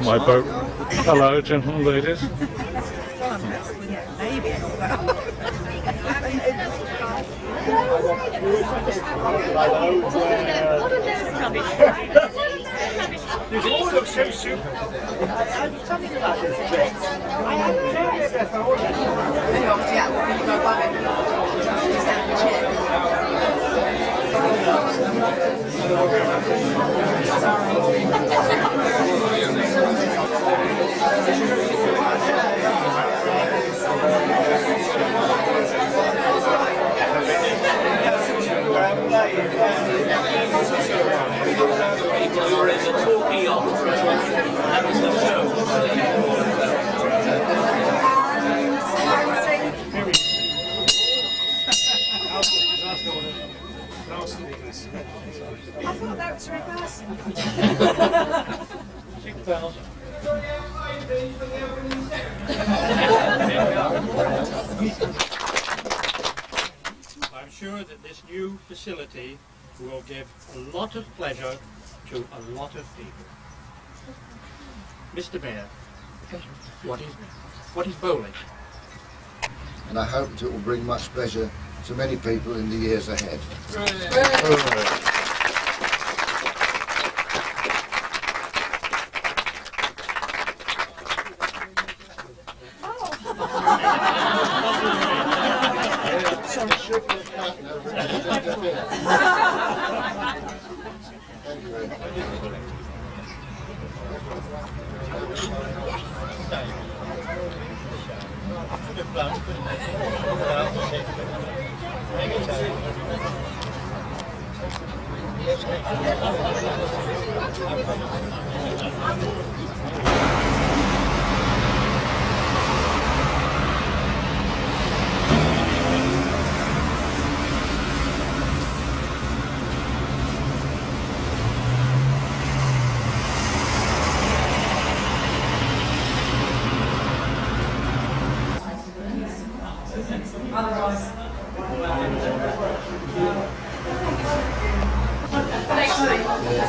my boat. Hello, gentlemen, ladies. You all look so super. I'm talking about this. I thought that was reversing. I'm sure that this new facility will give a lot of pleasure to a lot of people. Mr. Mayor, what is bowling? And I hope it will bring much pleasure to many people in the years ahead.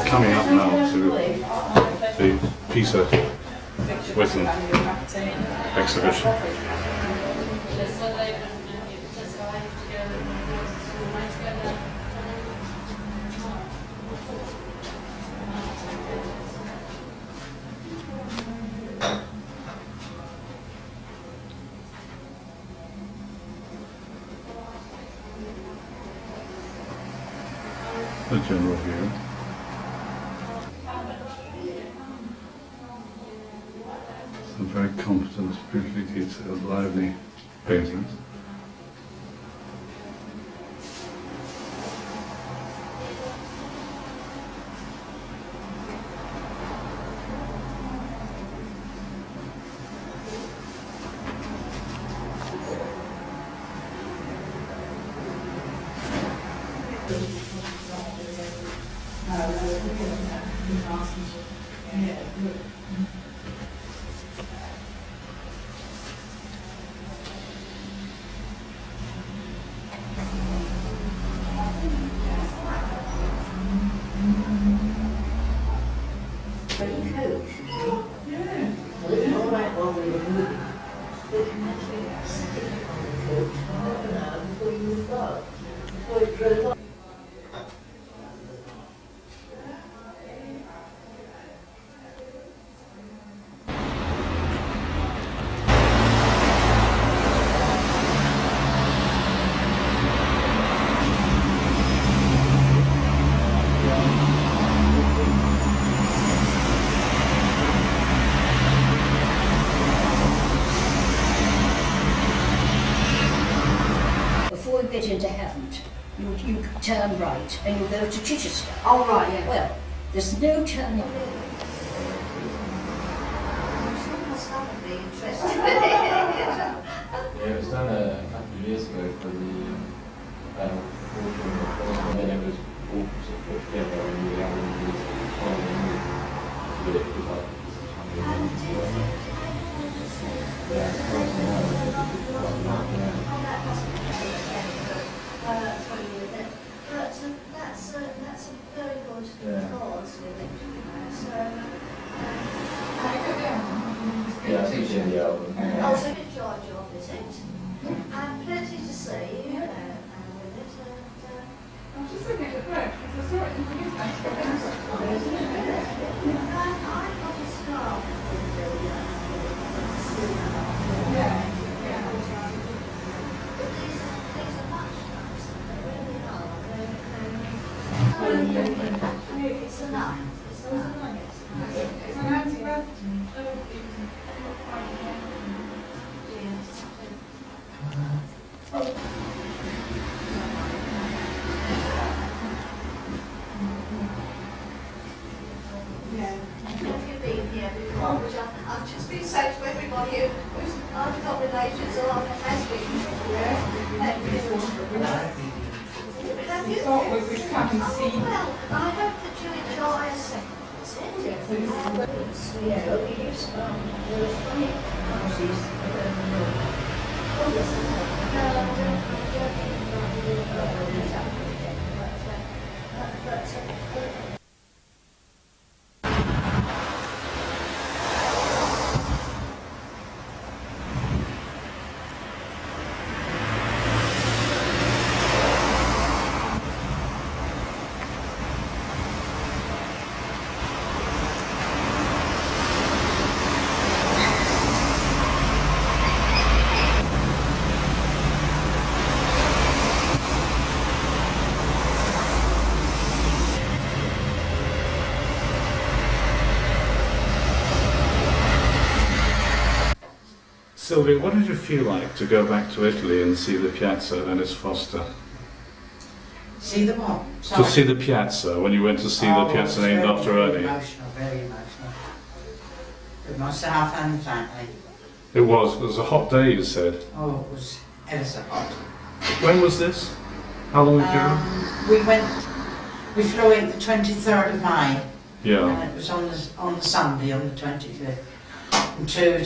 Coming up now to the Peter Whitham exhibition. The general view. Some very competent, beautifully detailed, lively paintings. Before you get into heaven, you turn right and you go to Chichester. Oh, right, yeah. Well, there's no turning. Yeah, it was done a couple of years ago for the and then it was all sort of put together and we had these following it was like That's a very good cause, really. So congratulations along the festive year. Have you? Thought we would come and see. Well, I hope that you enjoy a second visit. Sylvia, what did you feel like to go back to Italy and see the piazza of Ernest Foster? See the what? To see the piazza, when you went to see the piazza named after Ernie. Emotional, very emotional. With myself and the family. It was a hot day, you said. Oh, it was ever so hot. When was this? How long ago? We flew in the 23rd of May. Yeah. And it was on the Sunday, on the 25th. From 10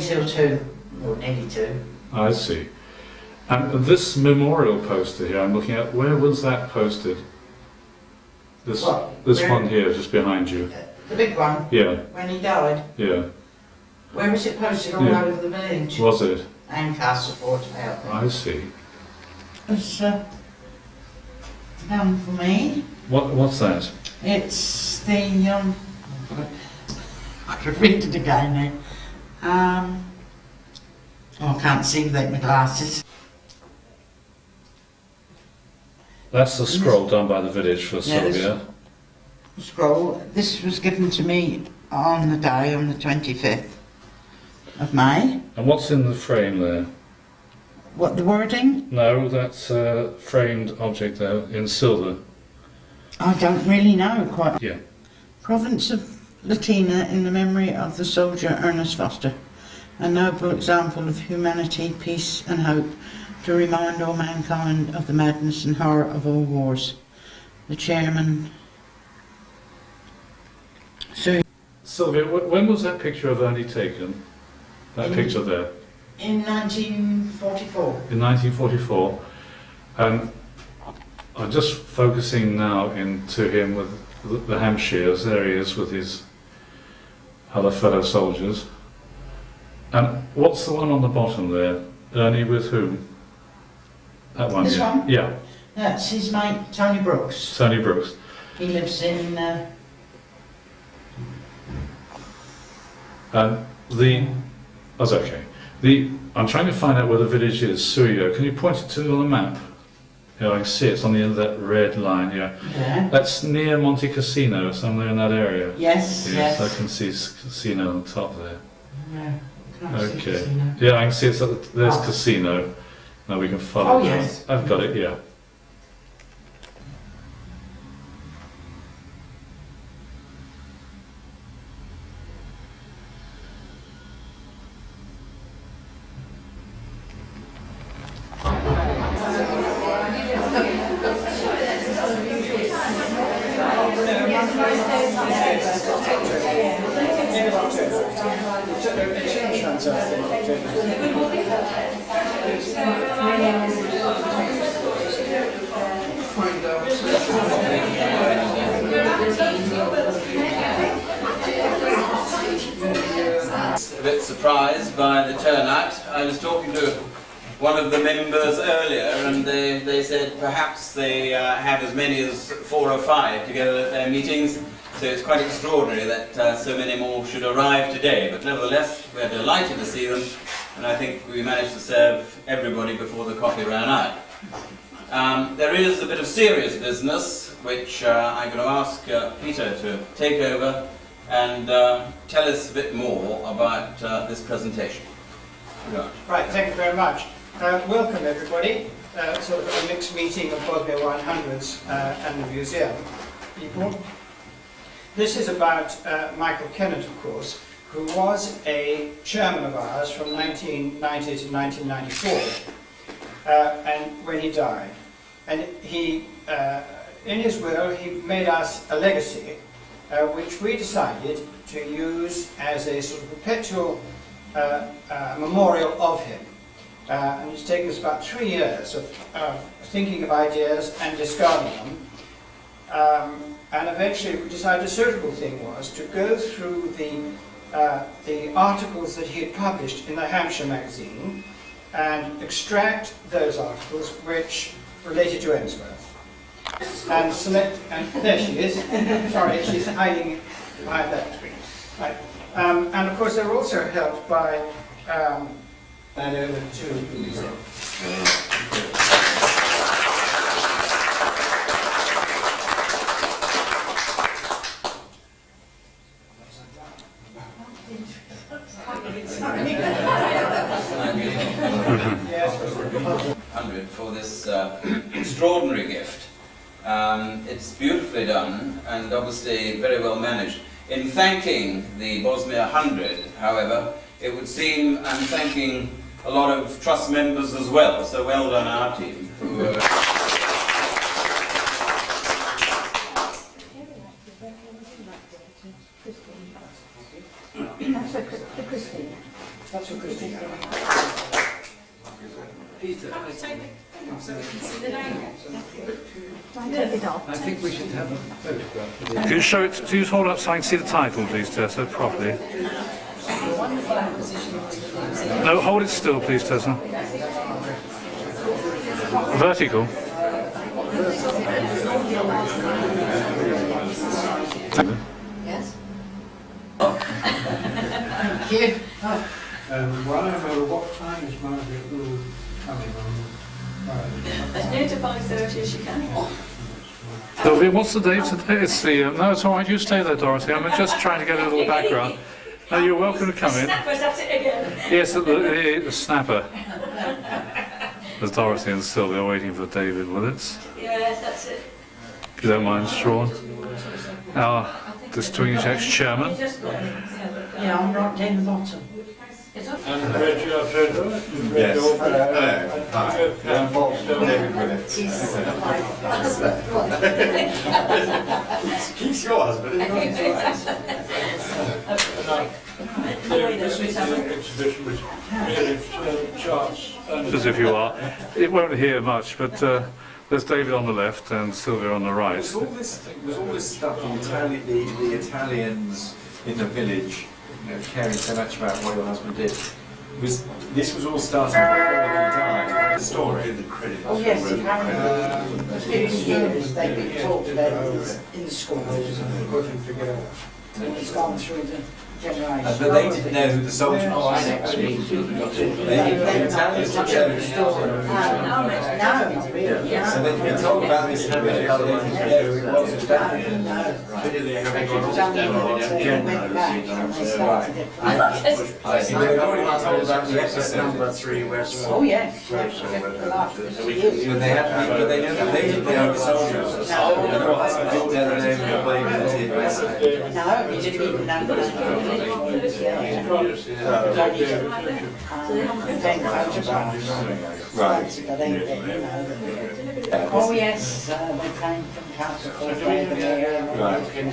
till 2, or nearly 2. I see. And this memorial poster here I'm looking at, where was that posted? This one here, just behind you. The big one? Yeah. When he died? Yeah. Where was it posted? All Yeah. over the village. Was it? And Castleford out there. I see. It's done for me. What's that? It's the I could read it again now. I can't see without my glasses. That's the scroll done by the village for Sylvia. Scroll. This was given to me on the day, on the 25th of May. And what's in the frame there? What, the wording? No, that's a framed object there in silver. I don't really know quite. Yeah. Province of Latina in the memory of the soldier Ernest Foster, a noble example of humanity, peace and hope, to remind all mankind of the madness and horror of all wars. The chairman... Sylvia, when was that picture of Ernie taken? That picture there? In 1944. In 1944. And I'm just focusing now into him with the Hampshires. There he is with his other fellow soldiers. And what's the one on the bottom there? Ernie with whom? That one, This yeah. one? Yeah, That's his mate, Tony Brooks. Tony Brooks. He lives in... And that's okay. I'm trying to find out where the village is, Suyo. Can you point it to on the map? Yeah, I can see it's on the end of that red line, yeah. Yeah. That's near Monte Cassino, somewhere in that area. Yes, yes. I can see Casino on top there. Yeah. Can't see Okay. Casino. Yeah, I can see there's Oh. Casino. Now we can follow Oh, that. yes. I've got it, yeah. A bit surprised by the turnout. I was talking to one of the members earlier and they said perhaps they have as many as 4 or 5 together at their meetings, so it's quite extraordinary that so many more should arrive today, but nevertheless we're delighted to see them, and I think we managed to serve everybody before the coffee ran out. There is a bit of serious business which I'm going to ask Peter to take over and tell us a bit more about this presentation. Right, thank you very much. Welcome everybody. Sort of a mixed meeting of Bosnia 100s and the museum people. This is about Michael Kennett, of course, who was a chairman of ours from 1990 to 1994, and when he died. And he, in his will, he made us a legacy, which we decided to use as a sort of perpetual memorial of him. And it's taken us about 3 years of thinking of ideas and discarding them. And eventually we decided a suitable thing was to go through the articles that he had published in the Hampshire magazine and extract those articles which related to Emsworth. And select, and there she is. Sorry, she's hiding behind that screen. Right. And of course they're also helped by and over to Lisa. For this extraordinary gift. It's beautifully done and obviously very well managed. In thanking the Bosmere 100, however, it would seem I'm thanking a lot of trust members as well, so well done our team. That's for Christine. That's for Christine. Peter, Take it off. I think we should have a photograph of Can you show it? Can you hold up so I can see the title, please, Tessa, properly? No, hold it still, please, Tessa. Vertical. Yes? Thank you. Well, I remember what time is Margaret Rule coming on Friday? As near to 5:30 as you can. Dorothy, what's the date today? It's the... no, it's all right. You stay there, Dorothy. I'm just trying to get a little background. No, you're welcome to come in. Snapper's at it again. Yes, the snapper. There's Dorothy and Sylvia waiting for David Willits. Yes, that's it. If you don't mind, Strawn. Our distinguished ex-chairman. Yeah, I'm right down the bottom. And Reggie, I've read Yes. your David Willits. Keeps your husband in This exhibition was really charts. As if you are. It won't hear much, but there's David on the left and Sylvia on the right. Was all this stuff, the Italians in the village, caring so much about what your husband did, this was all starting before he died? The story? The credits. Oh yes, apparently for 50 years they've been talked about in the schools. And it's gone through the generations. But they didn't know who the soldier was. The Italians didn't know the story. No, really. Yeah. So they'd been told about this in the village, but they didn't know who it was who died. I see. They'd already been told about the episode. Oh yes. But they didn't know the soldiers. Your husband didn't know the name of the baby that he had rescued. No, he didn't even know that. Oh yes, they came from Castle Pro Loco and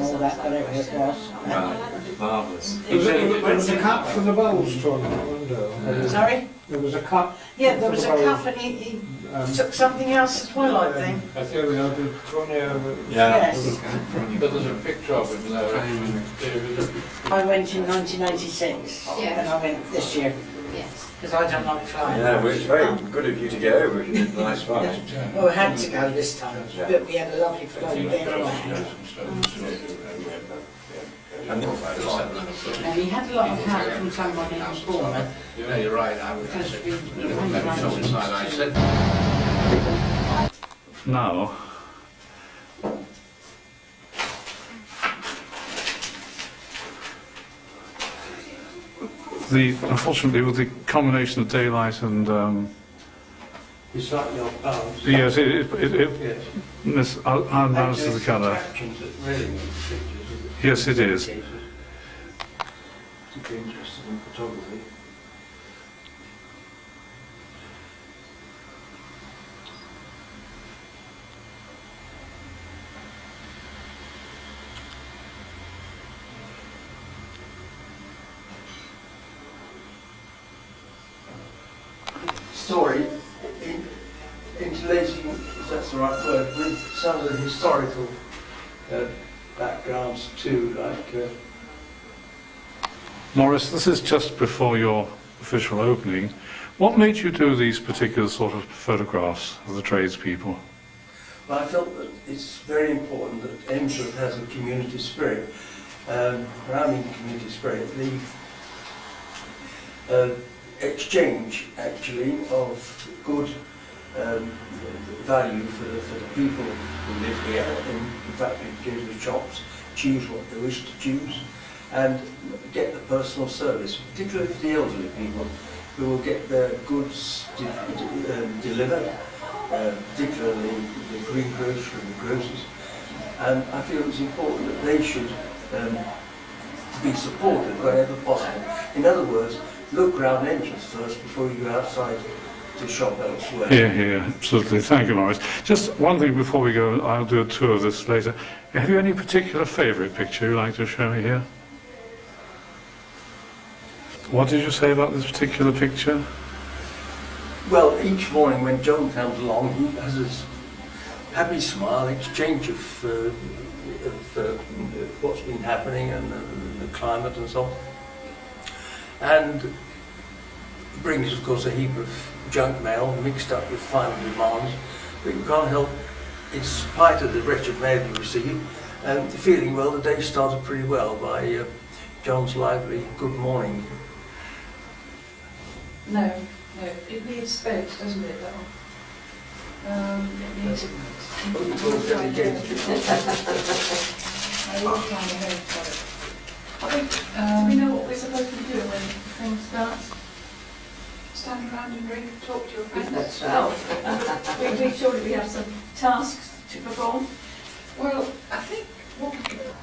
all that, whatever it was. Marvellous. There was a cup for the bowls tournament. Sorry? There was a cup. Yeah, there was a cup and he took something else as well, I think. I think we had the Tronio. Yes. But there's a picture of him there. I went in 1986 and I went this year Yes. because I don't like flying. Yeah, well, it's very good of you to go over. You did a nice fun. Well, we had to go this time, but we had a lovely flow there. And he had a lot of help from someone in Bournemouth. Yeah, you're right. I was Now, unfortunately, with the combination of daylight and It's slightly off balance. yes, Yes. unbalances the colour. Captions that really make the pictures. Yes, it is. be interested in photography. Story, interlacing, if that's the right word, with some of the historical backgrounds too, like... Maurice, this is just before your official opening. What made you do these particular sort of photographs of the tradespeople? Well, I felt that it's very important that EMHT has a community spirit. Surrounding community spirit, the exchange actually of good value for the people who live here, and in fact they go to the shops, choose what they wish to choose, and get the personal service, particularly for the elderly people who will get their goods delivered, particularly the greengrocer and the grocers. And I feel it's important that they should be supported wherever possible. In other words, look round entrance first before you go outside to shop elsewhere. Here, absolutely. Thank you, Maurice. Just one thing before we go, I'll do a tour of this later. Have you any particular favourite picture you'd like to show me here? What did you say about this particular picture? Well, each morning when John comes along, he has this happy smile, exchange of what's been happening and the climate and so on. And brings, of course, a heap of junk mail mixed up with final demands. But you can't help, in spite of the wretched mail you receive, feeling, well, the day started pretty well by John's lively good morning. No, it needs space, doesn't it, though? It needs... Do we know what we're supposed to do when things start? Stand around and drink and talk to your friends? Well, surely we have some tasks to perform. Well, I think what we could...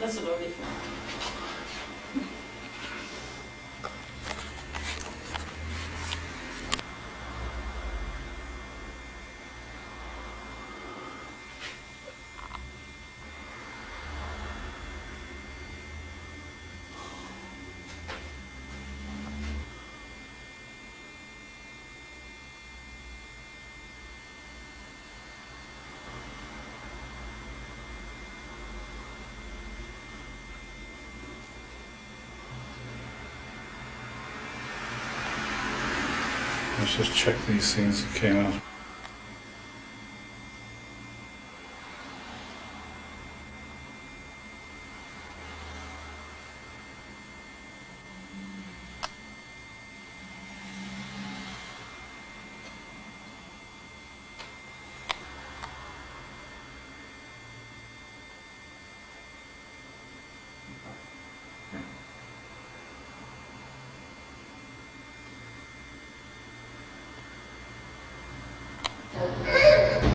That's a lovely film. Let's just check these things that came out.